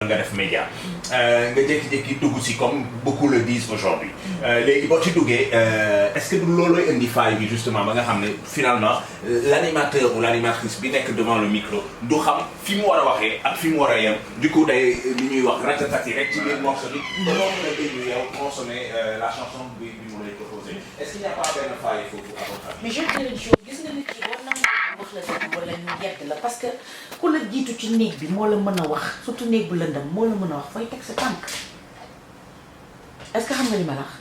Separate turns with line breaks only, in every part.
nga def média nga jékki-jékki dugg si comme beaucoup le disent aujourd'hui léegi boo ci duggee est-ce que du loolooy indi faille bi justement ba nga xam ne finalement l'animateur ou l'animatrice bi nekk devant le micro du xam fi mu war a waxee ak fi mu war a yem du coup day li ñuy wax ratatati rek ci biir morceau bi ba loo mën a déglu yow consommer la chanson bi mu lay proposé est-ce qu'il n'y a pas benn faille foofu à votre avis.
mais je te le dis gis nga nit ki war na wax la dëgg wala ñu yedd la parce que ku la jiitu ci néeg bi moo la mën a wax surtout néeg bu lëndam moo la mën a wax fooy teg sa tànk est-ce que xam nga li ma la wax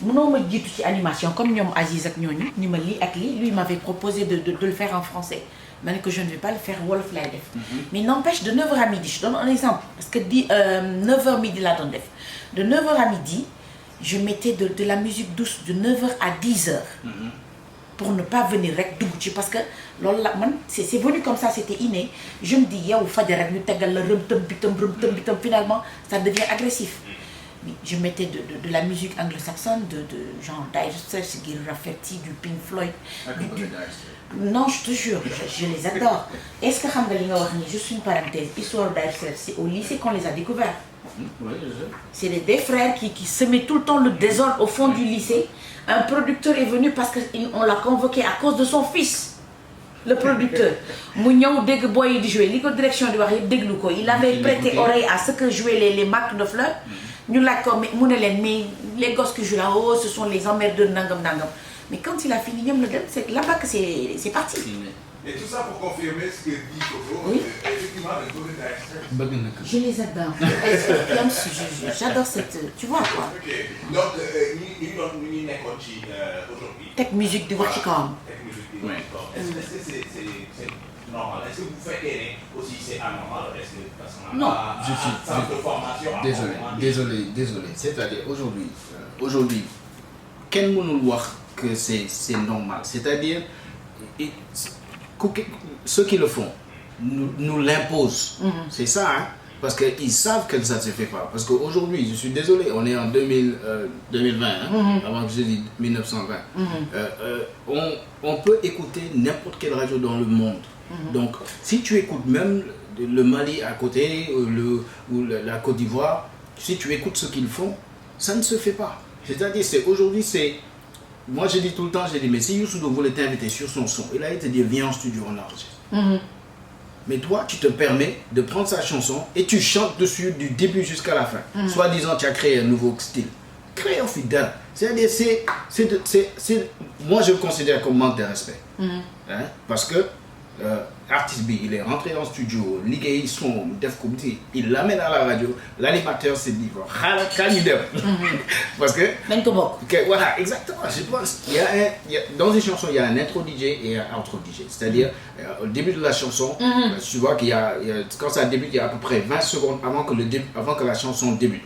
mënoo ma jiitu ci animation comme ñoom Aziz ak ñooñu ni ma lii ak lii lui m'avait proposé de le faire en français ma ne que je ne vais pas le faire wolof lay def mais n'empêche de 9h à midi je donne un exemple parce que 9h midi laa doon def de 9h à midi je mettais de la musique douce de 9h à 10h pour ne pas venir rek dugg ci parce que loolu la man c'est venu comme ça c'était inné je me dis yow fajar rek ñu tegal la rëm tëm bitam finalement ça devient agressif mais je mettais de la musique anglo-saxonne de genre Dire Straits, Gil Rafferty, du Pink Floyd non je te jure je les adore est-ce que xam nga li nga wax ni juste une parenthèse histoire Dire Straits c'est au lycée qu'on les a découverts c'est des frères qui semaient tout le temps le désordre au fond du lycée. Un producteur est venu parce qu'on l'a convoqué à cause de son fils le producteur mu ñëw dégg boy yi di jouer li ko direction di wax yëpp déglu ko il avait prêté oreille à ce que jouaient les marques de fleurs ñu laaj ko mu ne leen mais les gosses qui jouent là oh ce sont les emmerdeurs nangam mais quand il a fini ñoom la dem c'est là-bas que c'est parti.
Et tout ça pour confirmer ce que dit Coco.
Oui.
Effectivement, le Dire Straits.
Je les adore. J'adore cette. Tu vois quoi.
Ok donc ñu nekkoon ci aujourd'hui.
Teg musique di wax ci kawam.
Teg musique di wax ci kawam. Est-ce que c'est normal? Est-ce que vous fekkee ne aussi c'est anormal? Est-ce que parce qu'on
non
je suis centre de formation.
Désolé. C'est-à-dire aujourd'hui kenn mënul wax que c'est normal. C'est-à-dire ceux qui le font nous l'imposent. C'est ça, hein? Parce qu'ils savent que ça ne se fait pas. Parce qu'aujourd'hui, je suis désolé, on est en 2020, hein? Avant que je dise 1920. On peut écouter n'importe quelle radio dans le monde. Donc, si tu écoutes même le Mali à côté, ou la Côte d'Ivoire, si tu écoutes ce qu'ils font, ça ne se fait pas. C'est-à-dire, aujourd'hui, moi, je dis tout le temps, mais si Youssou Ndour voulait t'inviter sur son son, il allait te dire, viens en studio, on enregistre. Mais toi, tu te permets de prendre sa chanson et tu chantes dessus du début jusqu'à la fin. Soit disant, tu as créé un nouveau style. Créé au fidèle. C'est-à-dire, moi, je le considère comme manque de respect. Hein? Parce que artiste B, il est rentré en studio, liggéey son def ko il l'amène à la radio, l'animateur s'est dit xaaral kañ ñu dem parce que
dañ ko bokk.
Voilà, exactement. Je pense dans une chanson il y a un intro DJ et un outro DJ, c'est-à-dire au début de la chanson tu vois qu'il y a quand ça débute il y a à peu près 20 secondes avant que la chanson débute.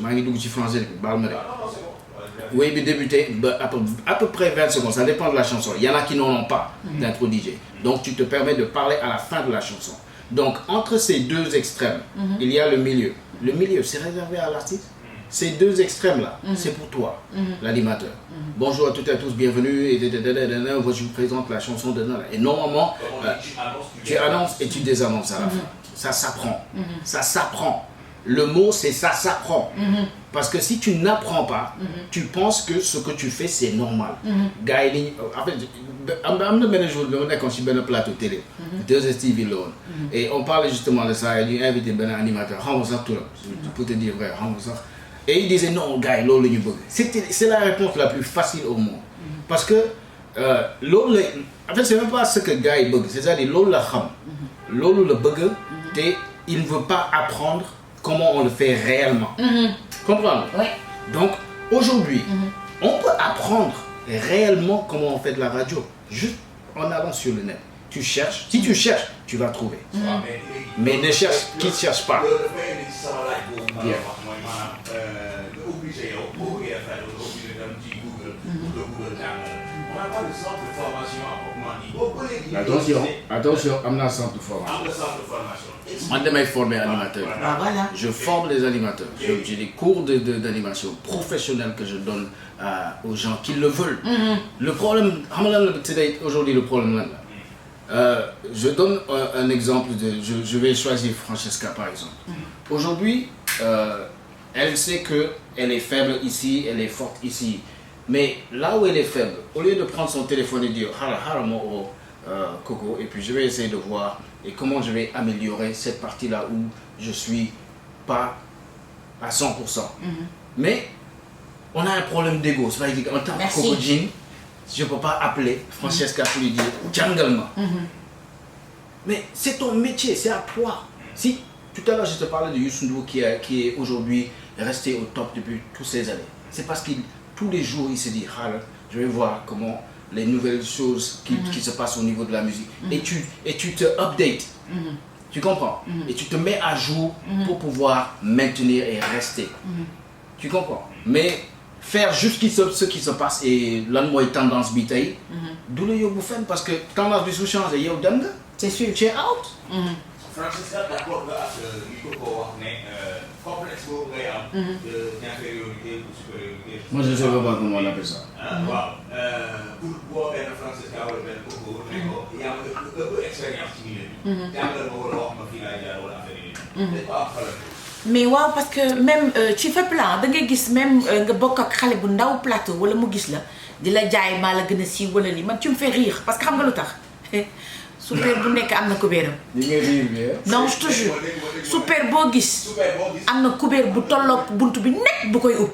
maa ngi dugg ci français bi baal ma rek. Oui, mais débuter à peu près 20 secondes, ça dépend de la chanson. Il y en a qui n'en ont pas d'intro DJ. Donc tu te permets de parler à la fin de la chanson. Donc entre ces deux extrêmes, il y a le milieu. Le milieu, c'est réservé à l'artiste. Ces deux extrêmes-là, c'est pour toi, l'animateur. Bonjour à toutes et à tous, bienvenue. Et je vous présente la chanson de Nala. Et normalement, tu annonces et tu désannonces à la fin. Ça s'apprend. Ça s'apprend. Le mot, c'est ça s'apprend. Parce que si tu n'apprends pas, tu penses que ce que tu fais, c'est normal. Gars, en fait, am na benn jour dama nekkoon ci benn plateau télé. 2STV la woon. Et on parlait justement de ça, et ñu invité benn animateur, xam nga sax turam, pour te dire vrai, xam nga sax. Et il disait non, gars, loolu la ñu bëgg. C'est la réponse la plus facile au monde. Parce que loolu la, en fait, c'est même pas ce que gars yi bëgg, c'est-à-dire loolu la xam. Loolu la bëgg te il ne veut pas apprendre comment on le fait réellement. Comprendre?
Oui.
Donc, aujourd'hui, on peut apprendre réellement comment on fait de la radio, juste en allant sur le net. Tu cherches, si tu cherches, tu vas trouver. Mais ne cherche, qui ne cherche pas.
On n'a pas de centre de formation à proprement dit.
Attention, am na centre de formation. Man damay former animateur.
Voilà.
Je forme les animateurs. J'ai des cours d'animation professionnels que je donne aux gens qui le veulent. Le problème, aujourd'hui le problème là, Je donne un exemple, je vais choisir Francesca par exemple. Aujourd'hui, elle sait qu'elle est faible ici, elle est forte ici. Mais là où elle est faible, au lieu de prendre son téléphone et dire Coco, et puis je vais essayer de voir et comment je vais améliorer cette partie-là où je suis pas à 100%. Mais on a un problème d'ego. C'est-à-dire qu'en tant que Coco Jean, je ne peux pas appeler Francesca pour lui dire Jangalma. Mais c'est ton métier, c'est à toi. Si tout à l'heure je te parlais de Youssou N'Dour qui est aujourd'hui resté au top depuis toutes ces années, c'est parce qu'il tous les jours il se dit je vais voir comment les nouvelles choses qui se passent au niveau de la musique. Et tu te updates. Tu comprends? Et tu te mets à jour pour pouvoir maintenir et rester. Tu comprends? Mais faire juste ce qui se passe et lan mooy tendance bi tey du la yóbbu fenn parce que tendance bi su changé yow dem nga.
C'est sûr.
Tu es out.
Francesca, d'accord nga ak li ko wax ne complexe boobu ngay am. d'infériorité ou supériorité.
Moi je ne sais pas comment on appelle ça.
waaw pour boo benn Francesca wala benn Coco ne ko yaa ngi ëpp expérience ci milieu bi. jàngal ma wala wax ma fii laay jaar wala affaire yi. dañ ko am xalaat.
mais waaw parce que même tu fais plan da ngay gis même nga bokk ak xale bu ndaw plateau wala mu gis la di la jaay maa la gën a siiw wala lii man tu me fais rire parce que xam nga lu tax super bu nekk am na kubéeram. non je te jure super boo gis am na kubéer bu tolloog bunt bi nekk bu koy ub.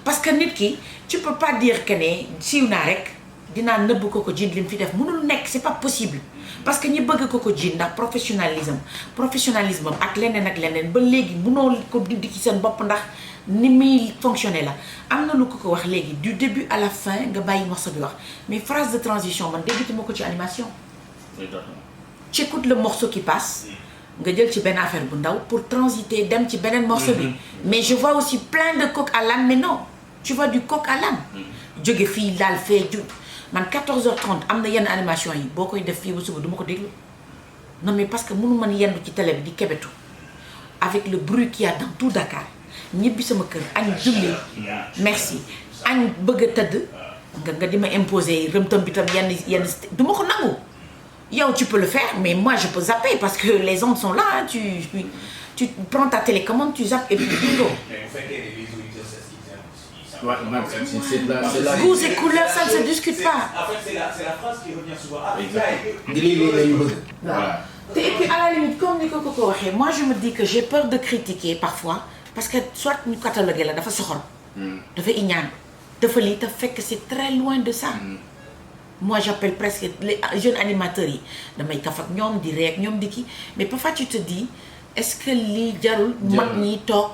parce que nit ki tu peux pas dire que ne siiw naa rek dinaa nëbb Coco Jean li mu fi def mënul nekk c'est pas possible. parce que ñi bëgg Coco Jean ndax professionnalisme ak leneen ba léegi mënoo ko di ci seen bopp ndax ni muy fonctionner la am na lu ko wax léegi du début à la fin nga bàyyi morceau bi wax mais phrase de transition man dégguma ko ci animation. tu écoutes le morceau qui passe nga jël ci benn affaire bu ndaw pour transiter dem ci beneen morceau bi mais je vois aussi plein de coq à l'âne mais non tu vois du coq à l'âne jóge fii laal fee man 14h30 am na yenn animation yi boo koy def fii ba suba du ma ko déglu non mais parce que mënu man yendu ci télé bi di kebetu avec le bruit qu'il y a dans tout Dakar ñibbi sama kër añ julli merci añ bëgg a tëdd nga di ma imposer rëmtam bi tam yenn du ma ko nangu yow tu peux le faire mais moi je peux zapper parce que les ondes sont là hein, tu prends ta télécommande tu zappes et puis bingo. Goûts et couleurs, ça ne se discute pas.
En fait, c'est la phrase qui revient souvent.
Voilà. Et puis à la limite, comme Nico Coco waxee, moi je me dis que j'ai peur de critiquer parfois parce que soit ñu cataloguer la dafa soxor, dafa iñaan, dafa lii te fekk c'est très loin de ça. Moi j'appelle presque les jeunes animateurs yi damay kaf ak ñoom di rek ñoom di kii mais parfois tu te dis est-ce que lii jarul mag ñi toog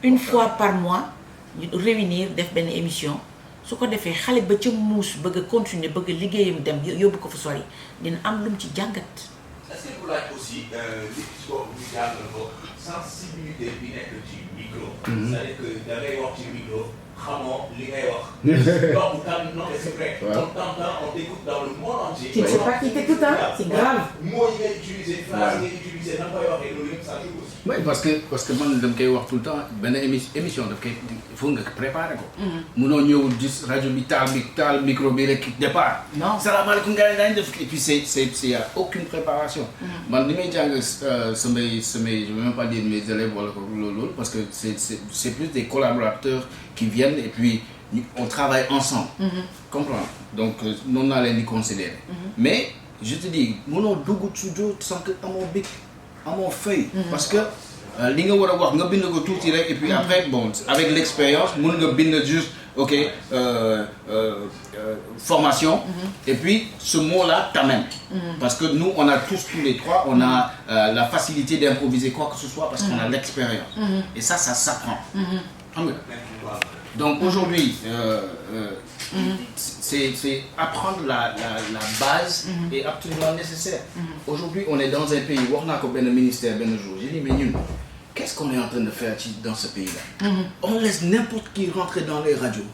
une fois par mois ñu réunir def benn émission su ko defee xale ba ca muus bëgg a continuer bëgg a liggéeyam dem yóbbu ko fa sori dina am lu mu ci jàngat.
est-ce que bu laaj aussi li ci ko ñu jàngal ko sensibilité bi nekk ci micro. c'est-à-dire que da ngay wax ci micro xamoo li ngay wax. donc non mais c'est vrai. on t'entend on t'écoute dans le monde entier.
tu ne sais pas qui t'écoute hein c'est grave.
mots yi ngay utiliser phrase yi ngay utiliser na nga koy waxee loolu yëpp ça joue aussi.
Oui parce que man dama koy wax tout le temps benn émission daf koy il faut nga préparer ko. munoo ñëw gis rajo bi taal micro bi rek départ.
non
salaamaaleykum gars yi daañu def et puis c'est y a aucune préparation. man li may jàng samay je vais même pas dire mes élèves wala ko loolu parce que c'est plus des collaborateurs qui viennent et puis on travaille ensemble. comprends donc noonu naa leen di considérer. mais je te dis munoo dugg studio sans que amoo bic amoo feuille. parce que li nga war a wax nga bind ko tuuti rek et puis après bon avec l'expérience mun nga bind juste ok formation. et puis ce mot-là t'amène. parce que nous on a tous les trois on a la facilité d'improviser quoi que ce soit parce qu'on a l'expérience. et ça s'apprend. xam nga donc aujourd'hui c'est apprendre la base est absolument nécessaire. Aujourd'hui on est dans un pays wax naa ko benn ministère benn jour j'ai dit mais ñun qu'est-ce qu'on est en train de faire dans ce pays-là. On laisse n'importe qui rentrer dans les radios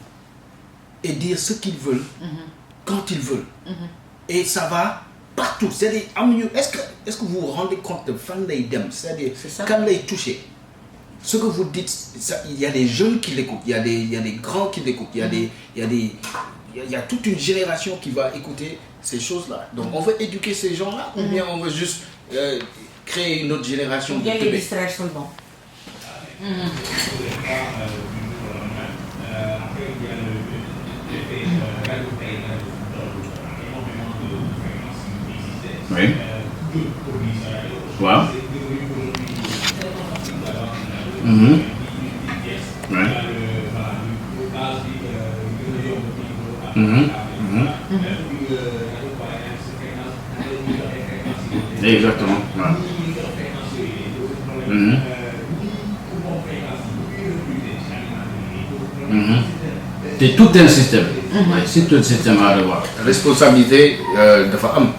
et dire ce qu'ils veulent quand ils veulent et ça va partout c'est-à-dire amuñu est-ce que vous vous rendez compte de fan lay dem c'est-à-dire kan lay toucher. Ce que vous dites, ça, il y a des jeunes qui l'écoutent, il y a des grands qui l'écoutent, il y a y a toute une génération qui va écouter ces choses-là. Donc on veut éduquer ces gens-là ou bien on veut juste créer une autre génération de
les
teubés.
distraire seulement.
Oui. Waaw. Ouais. Exactement. Ouais. C'est tout un système. C'est tout un système à revoir.
Responsabilité de femmes.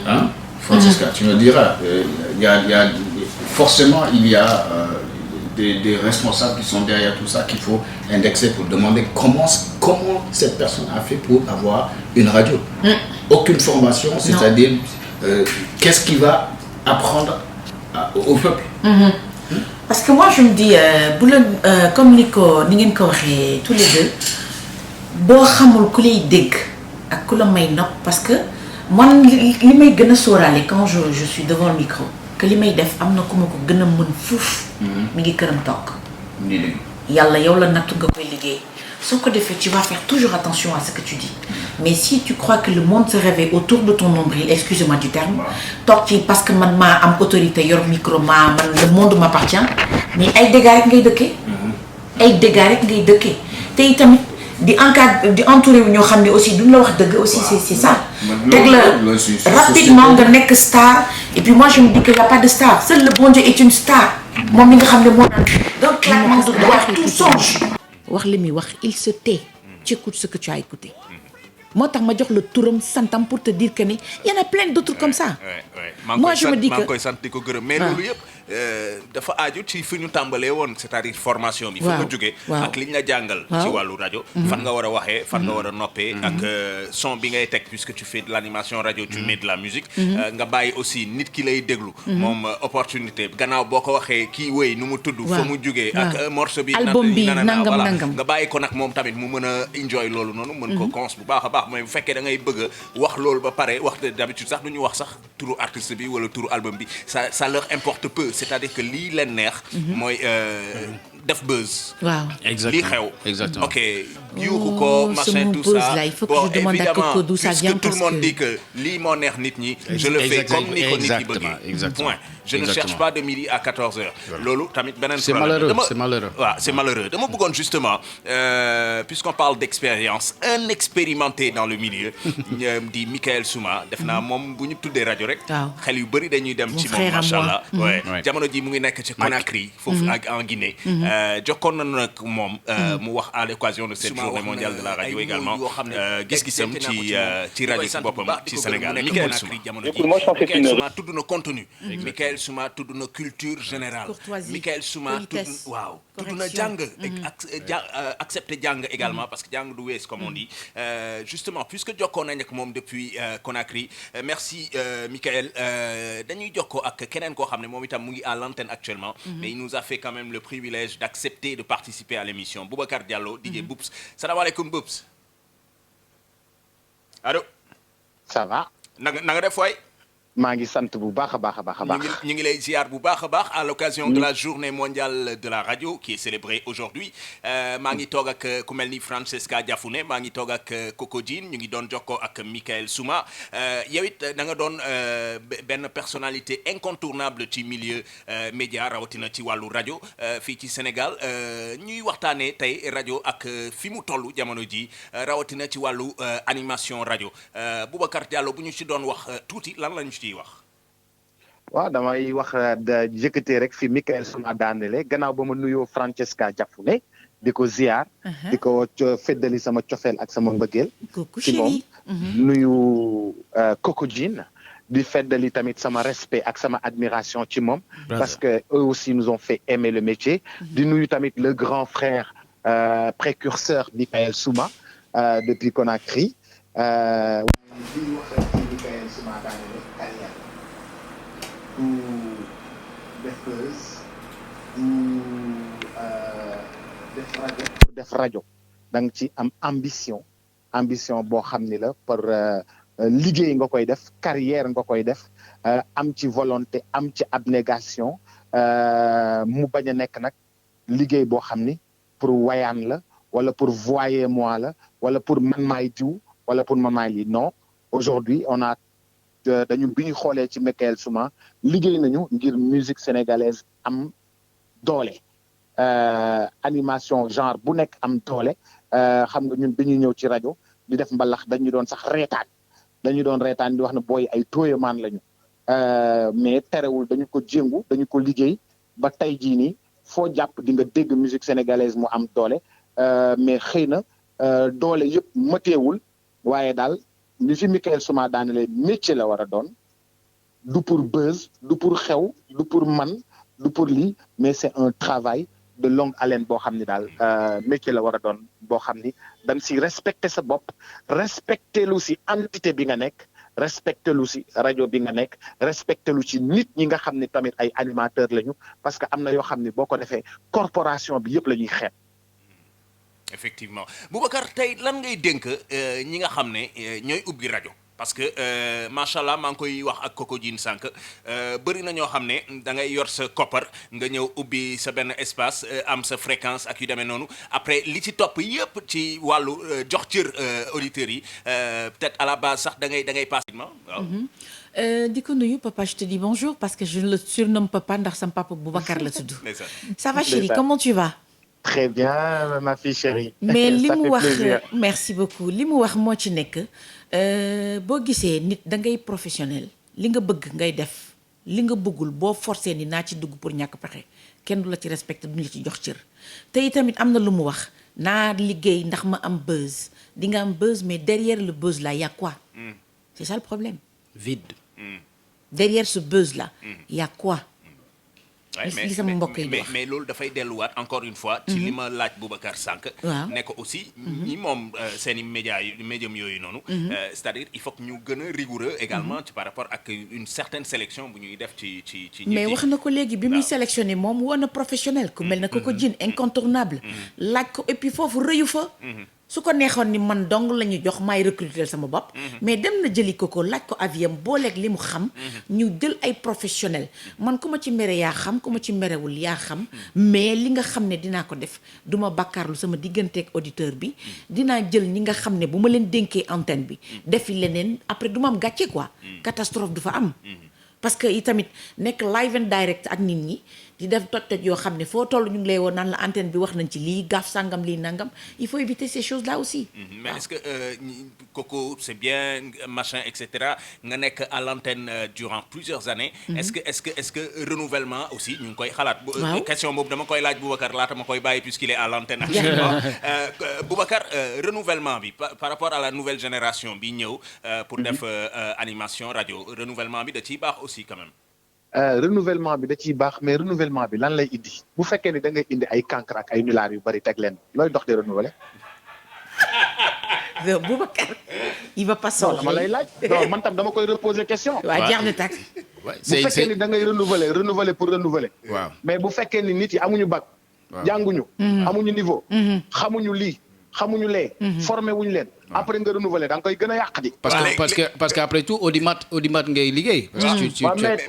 Hein? Francesca, tu me diras, forcément il y a des responsables qui sont derrière tout ça qu'il faut indexer pour demander comment cette personne a fait pour avoir une radio. Aucune formation, c'est-à-dire qu'est-ce qu'il va apprendre au peuple.
Parce que moi je me dis, comme ni ngeen ko waxee tous les deux, boo xamul ku lay dégg ak ku la may nopp parce que man li may gën a sóoraale quand je suis devant le micro que li may def am na ku ma ko gën a mën fuuf. mi ngi këram toog. yàlla yow la nattu nga koy liggéey soo ko defee tu vas faire toujours attention à ce que tu dis. Mais si tu crois que le monde se réveille autour de ton nombril, excusez-moi du terme, toog ci parce que man maa am autorité yor micro man le monde m'appartient, mais ay dégâts rek ngay dëkkee. ay dégâts rek ngay dëkkee te itamit di entouré wu ñoo xam ne aussi duñ la wax dëgg aussi c'est ça. teg la rapidement nga nekk star et puis moi je me dis que y a pas de star, seul le bon Dieu est une star. moom mi nga xam ne moo naan d'un claquement de doigts tout change. wax li muy wax il se tait. Tu écoutes ce que tu as écouté. Moi, je vais le touram santam pour te dire qu'il y en a plein d'autres comme ça. Moi, je me dis que...
Mais dafa aju ci fi ñu tàmbalee woon c'est-à-dire formation bi. fa nga jógee ak liñ la jàngal. ci wàllu rajo. fan nga war a waxee fan nga war a noppee. ak son bi ngay teg puisque tu fais de l'animation radio tu mets de la musique. nga bàyyi aussi nit ki lay déglu. moom opportunité gannaaw boo ko waxee kii wéy nu mu tudd. fa mu jógee ak morceau bi.
album bi nangam
nga bàyyi ko nag moom tamit mu mën a enjoy loolu noonu. mën ko cons bu baax a baax mais bu fekkee da ngay bëgg a wax loolu ba pare wax d'habitude sax du ñu wax sax turu artiste bi wala turu album bi ça leur importe peu. C'est-à-dire que lii leen neex. mooy def buzz.
waaw
lii xew.
exactement
ok yuuxu ko machin tout ça
là, il faut que je demande à Coco d'où ça vient
puisque tout le monde dit que lii moo neex nit ñi. je le fais comme ni ko nit ñi bëggee. point je ne cherche pas de midi à 14h. loolu tamit beneen problème
c'est malheureux.
waaw c'est malheureux dama bëggoon justement puisqu'on parle d'expérience un expérimenté dans le milieu di Michael Souma def naa moom bu ñu tuddee rajo rek. xel yu bëri dañuy dem ci moom macha allah. jamono ji mu ngi nekk ci Conakry foofu ak en Guinée. jokkoon na nag moom mu wax à l'occasion de cette journée mondiale de la radio également gis-gisam ci rajo ci boppam ci Sénégal. Michael Souma Michael Souma tudd na contenu. Michael Souma tudd na culture générale. Michael Souma tudd na jàng. accepter jàng également parce que jàng du wees comme on dit. Justement puisque jokkoo nañ ak moom depuis Conakry merci Michael dañuy jokkoo ak keneen koo xam ne moom itam mu ngi à l'antenne actuellement. mais il nous a fait quand même le privilège d'accepter de participer à l'émission Boubacar Diallo DJ Boubs salaamaaleykum Boubs allo.
ça va.
na nga def waay.
maa ngi sant bu baax a baax a baax a baax.
ñu ngi lay ziar bu baax a baax à l'occasion de la journée mondiale de la radio qui est célébrée aujourd'hui maa ngi toog ak ku mel ni Francesca Diafouné maa ngi toog ak Coco Jean ñu ngi doon jokkoo ak Michael Souma yow it da nga doon benn personnalité incontournable ci milieu média rawatina ci wàllu rajo fii ci Sénégal ñuy waxtaanee tey rajo ak fi mu toll jamono ji rawatina ci wàllu animation rajo Boubacar Diallo bu ñu ci doon wax tuuti lan lañu ci wax.
waaw damay wax jëkkatee rek fi Michael Souma daanele gannaaw ba ma nuyoo Francesca Diafouné di ko ziar. di ko feddali sama cofeel ak sama mbëggeel. ci moom nuyu Coco Jean di feddali tamit sama respect ak sama admiration ci moom. parce que eux aussi nous ont fait aimer le métier. di nuyu tamit le grand frère précurseur Michael Souma depuis Conakry. def rajo da nga ci am ambition ambition boo xam ni la par liggéey nga koy def carrière nga koy def am ci volonté am ci abnégation mu bañ a nekk nag liggéey boo xam ni pour wayaan la wala pour voyez-moi la wala pour man maay diw wala pour man maay lii non aujourd'hui on a dañu bi ñu xoolee ci Mickaël Souma liggéey nañu ngir musique sénégalaise am doole animation genre bu nekk am doole xam nga ñun bi ñuy ñëw ci rajo di def mbalax dañu doon sax reetaan di wax ne booy ay tooyamaan lañu mais terewul dañu ko jéngu dañu ko liggéey ba tey jii nii foo jàpp di nga dégg musique sénégalaise mu am doole mais xëy na doole yëpp mëteewul waaye daal li fi Mickaël Souma daanele métier la war a doon du pour buzz du pour xew du pour man du pour lii mais c'est un travail de longue haleine boo xam ni daal métier la war a doon boo xam ni dañ si respecter sa bopp respecter lu si entité bi nga nekk respecter lu si rajo bi nga nekk respecter lu ci nit ñi nga xam ni tamit ay animateurs lañu parce que am na yoo xam ni boo ko defee corporation bi yëpp la ñuy xeeb.
Effectivement Boubacar tey lan ngay dénk ñi nga xam ne ñooy ubbi rajo parce que macha allah maa ngi koy wax ak Coco Jean sànq bëri na ñoo xam ne da ngay yor sa koppar nga ñëw ubbi sa benn espace am sa fréquence ak yu demee noonu après li ci topp yëpp ci wàllu jox cër auditeurs yi peut-être à la base sax da ngay passé. waaw.
di ko nuyu papa je te dis bonjour parce que je ne le surnomme papa ndax sam papa Boubacar la tudd. Ça va chérie, comment tu vas?
Très bien ma fille chérie.
mais li mu wax merci beaucoup li mu wax moo ci nekk boo gisee nit da ngay professionnel li nga bëgg ngay def li nga bëggul boo forcé ni naa ci dugg pour ñàkk pexe kenn du la ci respecté duñu la ci jox cër te itamit am na lu mu wax naa liggéey ndax ma am buzz di nga am buzz mais derrière le buzz là y a quoi? C'est ça le problème.
Vide.
Derrière ce buzz là y a quoi? li sama mbokk yi
mais loolu dafay delluwaat encore une fois ci li ma laaj Boubacar sànq ne ko aussi ñi moom seen i médium yooyu noonu c'est-à-dire il faut que ñu gën a rigoureux également ci par rapport ak une certaine sélection bu ñuy def ci
mais wax na ko léegi bi muy sélectionné moom woon na professionnel ku mel na Coco Jean incontournable laaj ko et puis foofu rëyu fa su ko neexoon ni man dong la ñu jox maay recruter sama bopp mais dem na jëli ko laaj ko aviam booleeg li mu xam ñu jël ay professionnel man ku ma ci mere yaa xam ku ma ci merewul yaa xam mais li nga xam ne dinaa ko def du ma bàkkaarlu sama digganteeg auditeur bi dinaa jël ñi nga xam ne bu ma leen dénkee antenne bi defi leneen après du ma am gàcce quoi catastrophe du fa am parce que itamit nekk live and direct ak nit ñi di def toj yoo xam ne foo toll ñu ngi lay woon naan la antenne bi wax nañ ci lii gaaf sàngam lii nangam il faut éviter ces choses là aussi.
mais est-ce que Coco c'est bien machin et cetera nga nekk à l'antenne durant plusieurs années. est-ce que renouvellement aussi ñu ngi koy xalaat. question boobu dama koy laaj Boubacar laata ma koy bàyyi puisqu'il est à l'antenne actuellement. Boubacar renouvellement bi par rapport à la nouvelle génération bi ñëw. pour def animation radio renouvellement bi da ciy baax aussi quand même.
Renouvellement bi da ciy baax mais renouvellement bi lan lay indi bu fekkee ni da ngay indi ay cancre ak ay nulaar yu bari teg leen looy dox di renouveler.
Boubacar il va pas changer.
dama lay laaj non man tam dama koy reposer question.
waaw jeex na tàkk.
bu fekkee ni da ngay renouveler pour renouveler.
waaw
mais bu fekkee ni nit yi amuñu bac. jànguñu. amuñu niveau. xamuñu lii xamuñu lee. formé wuñu leen. après nga renouveler da nga koy gën a yàq di.
parce que après tout audimat ngay liggéey.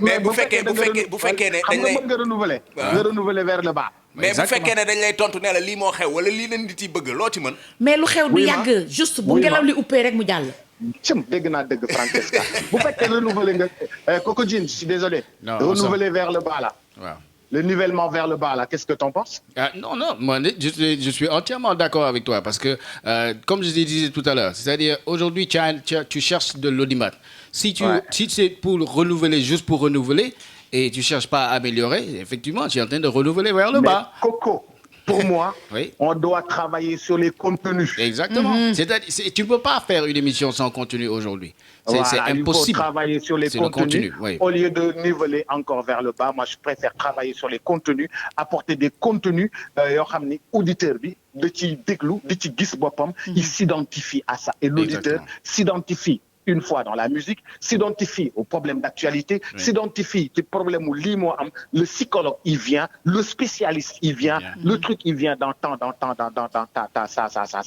mais bu fekkee ne
xam nga mën nga renouveler. nga renouveler vers le bas.
mais bu fekkee ne dañ lay tontu ne la lii moo xew wala lii leen nit yi bëgg loo ci mën.
mais lu xew du yàgg juste bu ngelaw li uppee rek mu jàll.
cëm dégg naa dëgg Francesca bu fekkee renouveler nga Coco Jean je suis désolé. renouveler vers le bas là.
waaw.
Le nivellement vers le bas, là, qu'est-ce que tu en penses?
Non, moi, je suis entièrement d'accord avec toi parce que, comme je te disais tout à l'heure, c'est-à-dire aujourd'hui, tu cherches de l'audimat. Si c'est pour renouveler, juste pour renouveler, et tu ne cherches pas à améliorer, effectivement, tu es en train de renouveler vers le bas.
Coco, pour moi, on doit travailler sur les contenus.
Exactement. C'est-à-dire, tu ne peux pas faire une émission sans contenu aujourd'hui. C'est impossible.
Il faut travailler sur les contenus. Au lieu de niveler encore vers le bas, moi, je préfère travailler sur les contenus, apporter des contenus, auditeur bi, de ci déglu, de ci gis bopam, il s'identifie à ça. Et l'auditeur s'identifie une fois dans la musique, s'identifie aux problèmes d'actualité, s'identifie aux problèmes où l'IMO, le psychologue, il vient, le spécialiste, il vient, le truc, il vient dans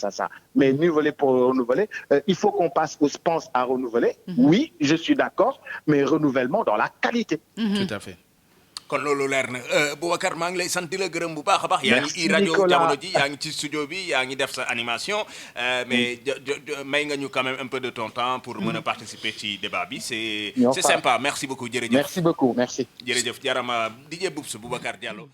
ça. Mais renouveler pour renouveler, il faut qu'on pense à renouveler. Oui, je suis d'accord, mais renouvellement dans la qualité.
Tout à fait.
kon loolu leer na Boubacar maa ngi lay sant di la gërëm bu baax a baax. yaa ngi rajo jamono ji yaa ngi ci studio bi yaa ngi def sa animation. mais may nga ñu quand même un peu de ton temps pour mën a participer ci débat bi c'est sympa merci beaucoup jërëjëf.
Merci beaucoup merci.
jërëjëf jarama DJ Boubs Boubacar Diallo.